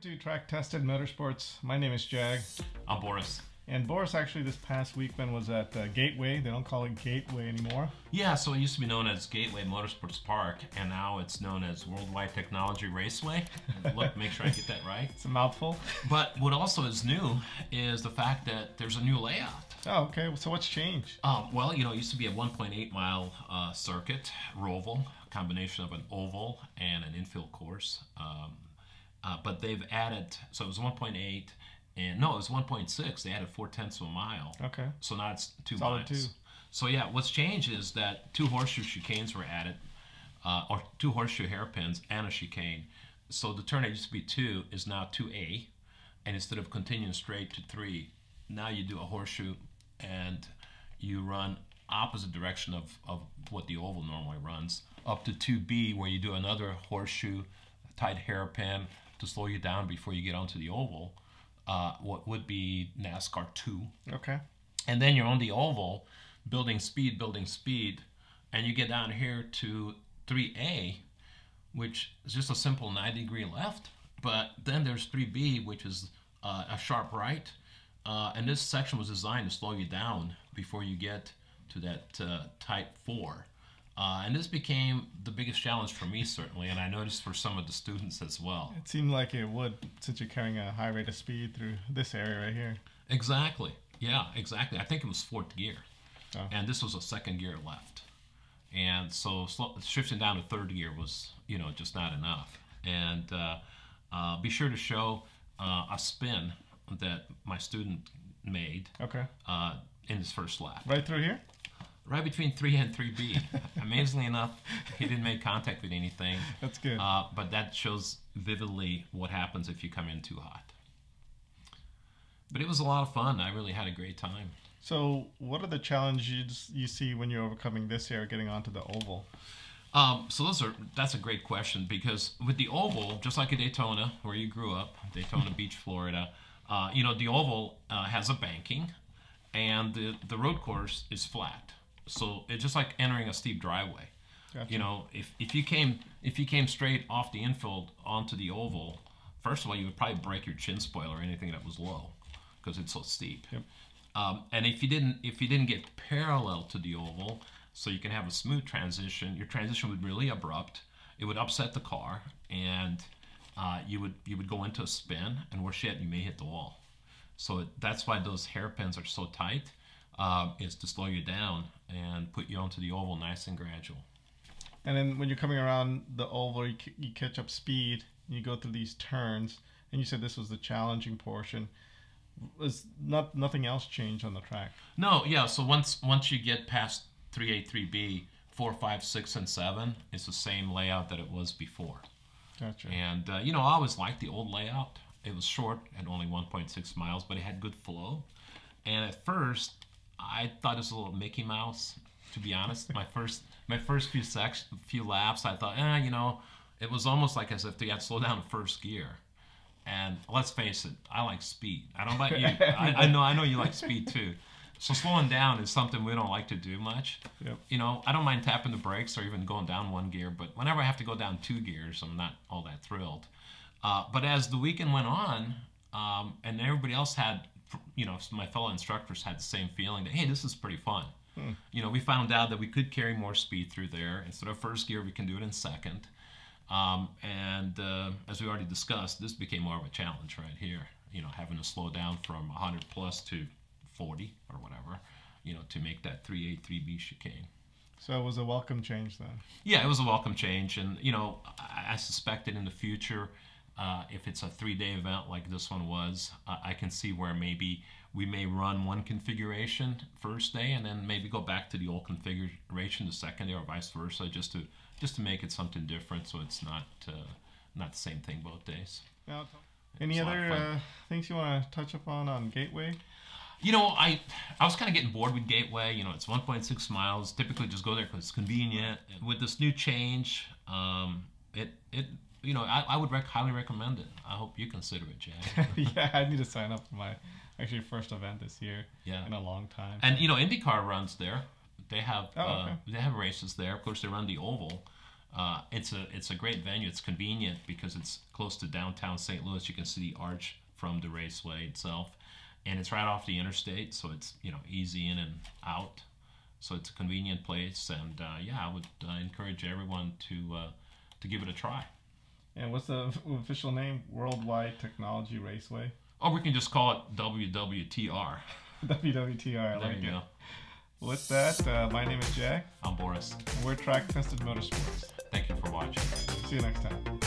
to Track Tested Motorsports. My name is Jag. I'm Boris. And Boris actually this past weekend was at Gateway. They don't call it Gateway anymore. Yeah, so it used to be known as Gateway Motorsports Park, and now it's known as World Wide Technology Raceway. Look, make sure I get that right. It's a mouthful. But what also is new is the fact that there's a new layout. Oh, okay. So what's changed? Well, it used to be a 1.8 mile circuit, roval, a combination of an oval and an infield course. But they've added, so it was 1.8. And no, it was 1.6. They added 0.4 of a mile. Okay. So now it's 2 Solid miles. 2. So yeah, what's changed is that 2 horseshoe chicanes were added, or 2 horseshoe hairpins and a chicane. So the turn that used to be 2 is now 2A, and instead of continuing straight to 3, now you do a horseshoe and you run opposite direction of what the oval normally runs, up to 2B, where you do another horseshoe, tight hairpin to slow you down before you get onto the oval. What would be NASCAR 2. Okay. And then you're on the oval, building speed, and you get down here to 3A, which is just a simple 90-degree left. But then there's 3B, which is a sharp right. And this section was designed to slow you down before you get to that Type 4. And this became the biggest challenge for me, certainly, and I noticed for some of the students as well. It seemed like it would, since you're carrying a high rate of speed through this area right here. Exactly. Yeah, exactly. I think it was 4th gear. Oh. And this was a 2nd gear left. And so shifting down to 3rd gear was, just not enough. And be sure to show a spin that my student made in his first lap. Right through here? Right between 3 and 3B. Amazingly enough, he didn't make contact with anything. That's good. But that shows vividly what happens if you come in too hot. But it was a lot of fun. I really had a great time. So what are the challenges you see when you're overcoming this here, getting onto the oval? That's a great question, because with the oval, just like at Daytona, where you grew up, Daytona Beach, Florida, the oval has a banking, and the road course is flat. So it's just like entering a steep driveway. Gotcha. If you came straight off the infield onto the oval, first of all, you would probably break your chin spoiler or anything that was low, because it's so steep. Yep. And if you didn't get parallel to the oval, so you can have a smooth transition, your transition would be really abrupt. It would upset the car, and you would go into a spin, and worse yet, you may hit the wall. So that's why those hairpins are so tight. Is to slow you down and put you onto the oval nice and gradual. And then when you're coming around the oval, you catch up speed, and you go through these turns, and you said this was the challenging portion. Was nothing else changed on the track? No, yeah, so once you get past 3A, 3B, 4, 5, 6, and 7, it's the same layout that it was before. Gotcha. And, I always liked the old layout. It was short at only 1.6 miles, but it had good flow. And at first, I thought it was a little Mickey Mouse, to be honest. My first few laps, I thought, it was almost like as if they had to slow down in 1st gear. And let's face it, I like speed. I don't know about you. I know you like speed too. So slowing down is something we don't like to do much. Yep. I don't mind tapping the brakes or even going down 1 gear, but whenever I have to go down 2 gears, I'm not all that thrilled. But as the weekend went on, and everybody else had, my fellow instructors had the same feeling that, hey, this is pretty fun. We found out that we could carry more speed through there. Instead of 1st gear, we can do it in 2nd. And as we already discussed, this became more of a challenge right here. Having to slow down from 100 plus to 40 or whatever, to make that 3A, 3B chicane. So it was a welcome change then? Yeah, it was a welcome change. And, I suspect that in the future, if it's a 3-day event like this one was, I can see where maybe we may run one configuration 1st day and then maybe go back to the old configuration the 2nd day, or vice versa, just to make it something different, so it's not the same thing both days. Now, any other things you want to touch upon on Gateway? I was kind of getting bored with Gateway. It's 1.6 miles. Typically, just go there because it's convenient. With this new change, I would highly recommend it. I hope you consider it, Jag. Yeah, I need to sign up for my first event this year. In a long time. And IndyCar runs there. They have they have races there. Of course, they run the oval, It's a great venue. It's convenient because it's close to downtown St. Louis. You can see the arch from the raceway itself, and it's right off the interstate, so it's easy in and out. So it's a convenient place, and yeah, I would encourage everyone to give it a try. And what's the official name? World Wide Technology Raceway? Or we can just call it WWTR. WWTR, I like it. There you go. With that, my name is Jag. I'm Boris. And we're Track Tested Motorsports. Thank you for watching. See you next time.